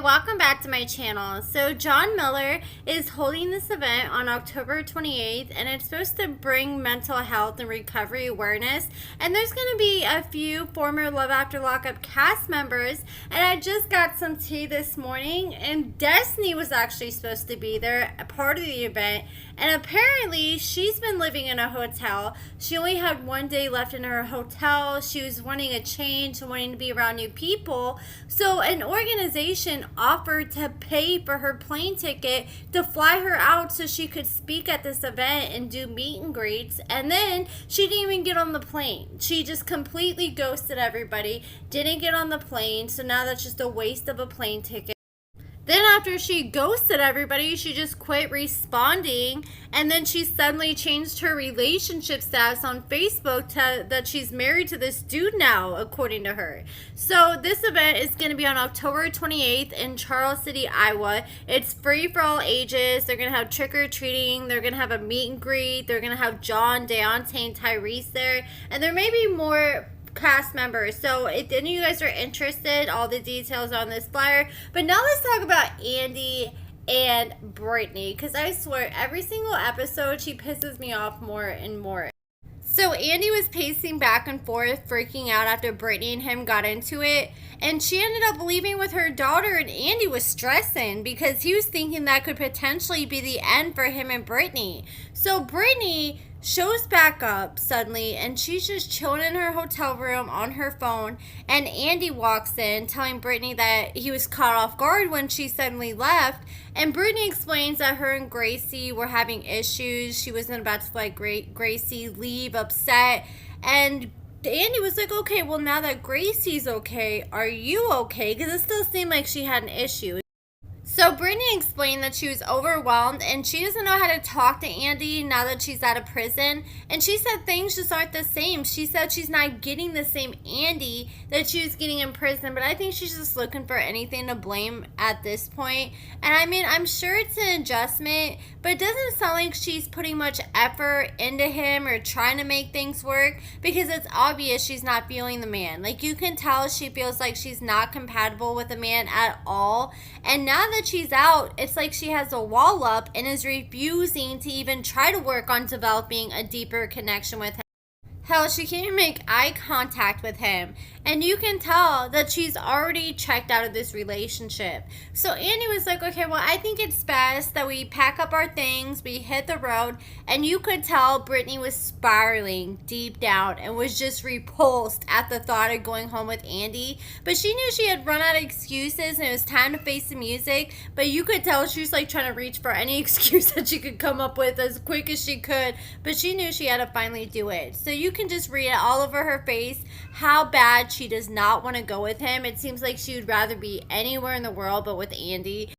Hello, welcome back to my channel. So John Miller is holding this event on October 28th, and it's supposed to bring mental health and recovery awareness, and there's going to be a few former Love After Lockup cast members, and I just got some tea this morning, and Destinie was actually supposed to be there, a part of the event, and apparently she's been living in a hotel. She only had one day left in her hotel. She was wanting a change and wanting to be around new people, so an organization offered to pay for her plane ticket to fly her out so she could speak at this event and do meet and greets, and then she didn't even get on the plane. She just completely ghosted everybody, didn't get on the plane, so now that's just a waste of a plane ticket. Then after she ghosted everybody, she just quit responding, and then she suddenly changed her relationship status on Facebook to that she's married to this dude now, according to her. So this event is going to be on October 28th in Charles City, Iowa. It's free for all ages. They're going to have trick-or-treating. They're going to have a meet and greet. They're going to have John, Deontay, and Tyrese there. And there may be more cast members, so if any of you guys are interested, all the details on this flyer. But now let's talk about Andy and Brittney, because I swear every single episode she pisses me off more and more. So Andy was pacing back and forth, freaking out after Brittney and him got into it, and she ended up leaving with her daughter, and Andy was stressing because he was thinking that could potentially be the end for him and Brittney. So Brittney shows back up suddenly, and she's just chilling in her hotel room on her phone, and Andy walks in telling Brittney that he was caught off guard when she suddenly left, and Brittney explains that her and Gracie were having issues. She wasn't about to let Gracie leave upset, and Andy was like, okay, well, now that Gracie's okay, are you okay? Because it still seemed like she had an issue. So Brittney explained that she was overwhelmed and she doesn't know how to talk to Andy now that she's out of prison. And she said things just aren't the same. She said she's not getting the same Andy that she was getting in prison. But I think she's just looking for anything to blame at this point. And I mean, I'm sure it's an adjustment, but it doesn't sound like she's putting much effort into him or trying to make things work, because it's obvious she's not feeling the man. Like, you can tell she feels like she's not compatible with the man at all. And now that she's out, it's like she has a wall up and is refusing to even try to work on developing a deeper connection with him. Hell, she can't even make eye contact with him. And you can tell that she's already checked out of this relationship. So Andy was like, okay, well, I think it's best that we pack up our things, we hit the road. And you could tell Brittney was spiraling deep down and was just repulsed at the thought of going home with Andy. But she knew she had run out of excuses and it was time to face the music. But you could tell she was like trying to reach for any excuse that she could come up with as quick as she could. But she knew she had to finally do it. So you can just read it all over her face how bad she does not want to go with him. It seems like she would rather be anywhere in the world but with Andy.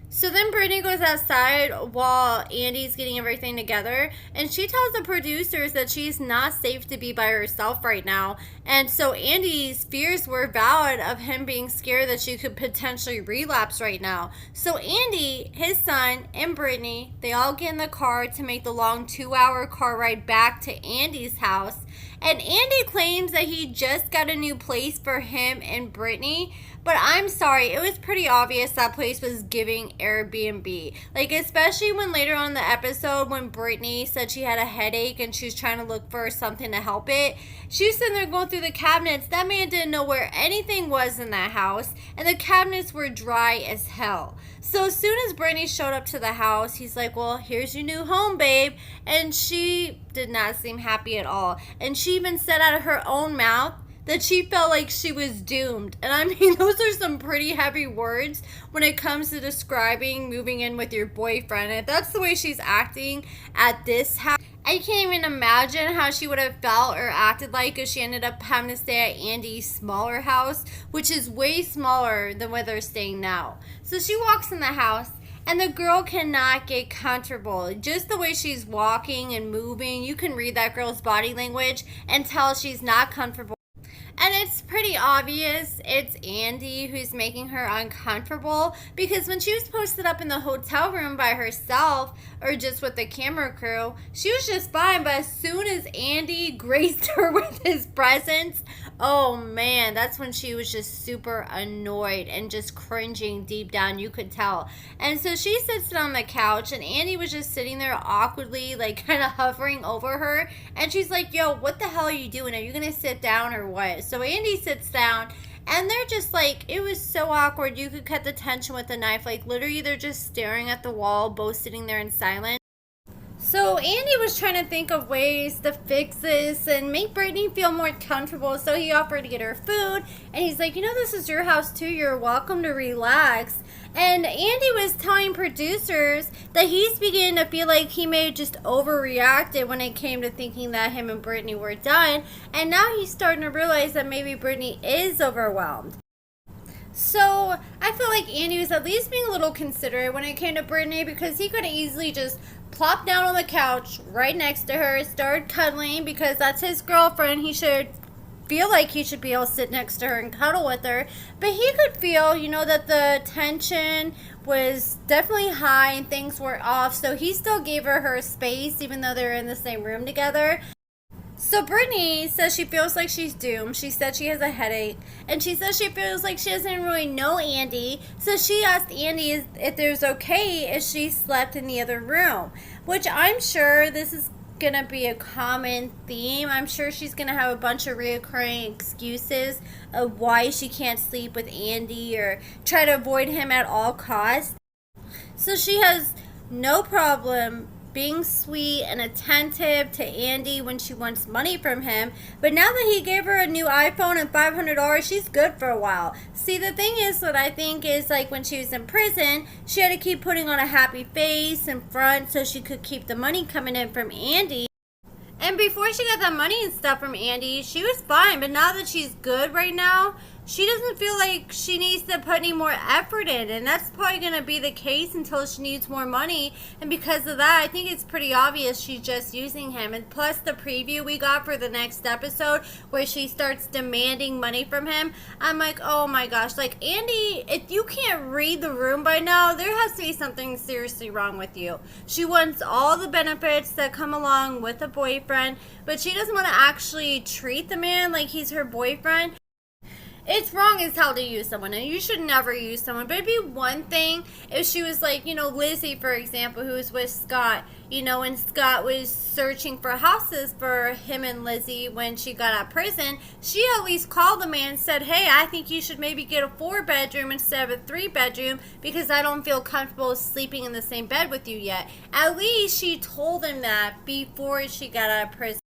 So then Brittney goes outside while Andy's getting everything together, and she tells the producers that she's not safe to be by herself right now. And so Andy's fears were valid of him being scared that she could potentially relapse right now. So Andy, his son, and Brittney, they all get in the car to make the long 2-hour car ride back to Andy's house. And Andy claims that he just got a new place for him and Brittney. But I'm sorry, it was pretty obvious that place was giving Airbnb. Like, especially when later on in the episode when Brittney said she had a headache and she was trying to look for something to help it. She was sitting there going through the cabinets. That man didn't know where anything was in that house. And the cabinets were dry as hell. So as soon as Brittney showed up to the house, he's like, well, here's your new home, babe. And she did not seem happy at all. And she even said out of her own mouth that she felt like she was doomed. And I mean, those are some pretty heavy words when it comes to describing moving in with your boyfriend. And if that's the way she's acting at this house, I can't even imagine how she would have felt or acted like if she ended up having to stay at Andy's smaller house, which is way smaller than where they're staying now. So she walks in the house, and the girl cannot get comfortable. Just the way she's walking and moving, you can read that girl's body language and tell she's not comfortable. And it's pretty obvious it's Andy who's making her uncomfortable, because when she was posted up in the hotel room by herself or just with the camera crew, she was just fine. But as soon as Andy graced her with his presence, oh man, that's when she was just super annoyed and just cringing deep down. You could tell. And so she sits on the couch, and Andy was just sitting there awkwardly, like kind of hovering over her. And she's like, yo, what the hell are you doing? Are you going to sit down or what? So Andy sits down, and they're just like, it was so awkward. You could cut the tension with a knife. Like, literally, they're just staring at the wall, both sitting there in silence. So Andy was trying to think of ways to fix this and make Brittney feel more comfortable. So he offered to get her food, and he's like, you know, this is your house too. You're welcome to relax. And Andy was telling producers that he's beginning to feel like he may have just overreacted when it came to thinking that him and Brittney were done. And now he's starting to realize that maybe Brittney is overwhelmed. So I feel like Andy was at least being a little considerate when it came to Brittney, because he could have easily just plopped down on the couch right next to her, started cuddling, because that's his girlfriend. He should feel like he should be able to sit next to her and cuddle with her. But he could feel, you know, that the tension was definitely high and things were off. So he still gave her space, even though they're in the same room together. So Brittney says she feels like she's doomed. She said she has a headache, and she says she feels like she doesn't really know Andy. So she asked Andy if it was okay if she slept in the other room, which I'm sure this is gonna be a common theme. I'm sure she's gonna have a bunch of reoccurring excuses of why she can't sleep with Andy or try to avoid him at all costs. So she has no problem being sweet and attentive to Andy when she wants money from him. But now that he gave her a new iPhone and $500, she's good for a while. See, the thing is, what I think is, like, when she was in prison, she had to keep putting on a happy face in front so she could keep the money coming in from Andy. And before she got that money and stuff from Andy, she was fine. But now that she's good right now, she doesn't feel like she needs to put any more effort in. And that's probably going to be the case until she needs more money. And because of that, I think it's pretty obvious she's just using him. And plus the preview we got for the next episode where she starts demanding money from him, I'm like, oh my gosh. Like, Andy, if you can't read the room by now, there has to be something seriously wrong with you. She wants all the benefits that come along with a boyfriend, but she doesn't want to actually treat the man like he's her boyfriend. It's wrong as hell to use someone, and you should never use someone. But it'd be one thing if she was like, you know, Lizzie, for example, who was with Scott, you know, and Scott was searching for houses for him and Lizzie when she got out of prison. She at least called the man and said, hey, I think you should maybe get a 4-bedroom instead of a 3-bedroom because I don't feel comfortable sleeping in the same bed with you yet. At least she told him that before she got out of prison.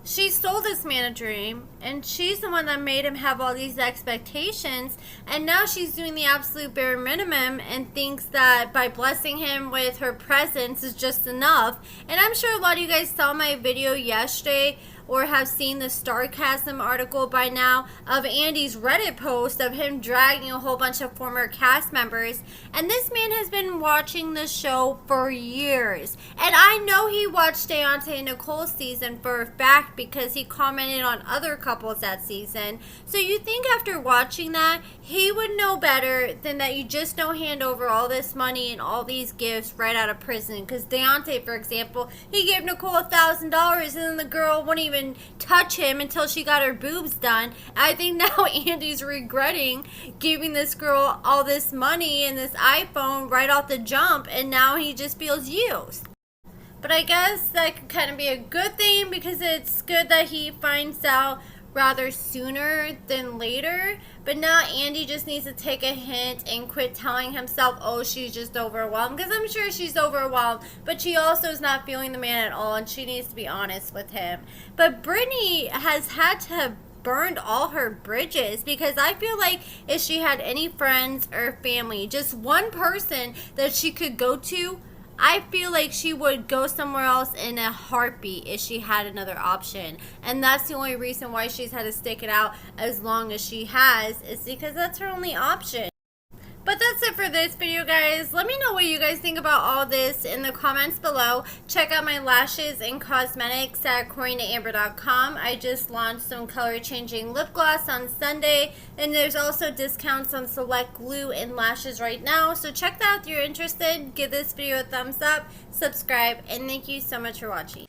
She stole this man a dream, and she's the one that made him have all these expectations, and now she's doing the absolute bare minimum and thinks that by blessing him with her presence is just enough. And I'm sure a lot of you guys saw my video yesterday or have seen the Sarcasm article by now of Andy's Reddit post of him dragging a whole bunch of former cast members. And this man has been watching the show for years. And I know he watched Deontay and Nicole's season for a fact because he commented on other couples that season. So you think after watching that, he would know better than that you just don't hand over all this money and all these gifts right out of prison. Because Deontay, for example, he gave Nicole $1,000 and then the girl wouldn't even touch him until she got her boobs done. I think now Andy's regretting giving this girl all this money and this iPhone right off the jump, and now he just feels used. But I guess that could kind of be a good thing because it's good that he finds out rather sooner than later. But now Andy just needs to take a hint and quit telling himself, oh, she's just overwhelmed, because I'm sure she's overwhelmed, but she also is not feeling the man at all, and she needs to be honest with him. But Brittney has had to have burned all her bridges, because I feel like if she had any friends or family, just one person that she could go to, I feel like she would go somewhere else in a heartbeat if she had another option. And that's the only reason why she's had to stick it out as long as she has, is because that's her only option. But that's it for this video, guys. Let me know what you guys think about all this in the comments below. Check out my lashes and cosmetics at AccordingtoAmber.com. I just launched some color changing lip gloss on Sunday, and there's also discounts on select glue and lashes right now. So check that out if you're interested. Give this video a thumbs up, subscribe, and thank you so much for watching.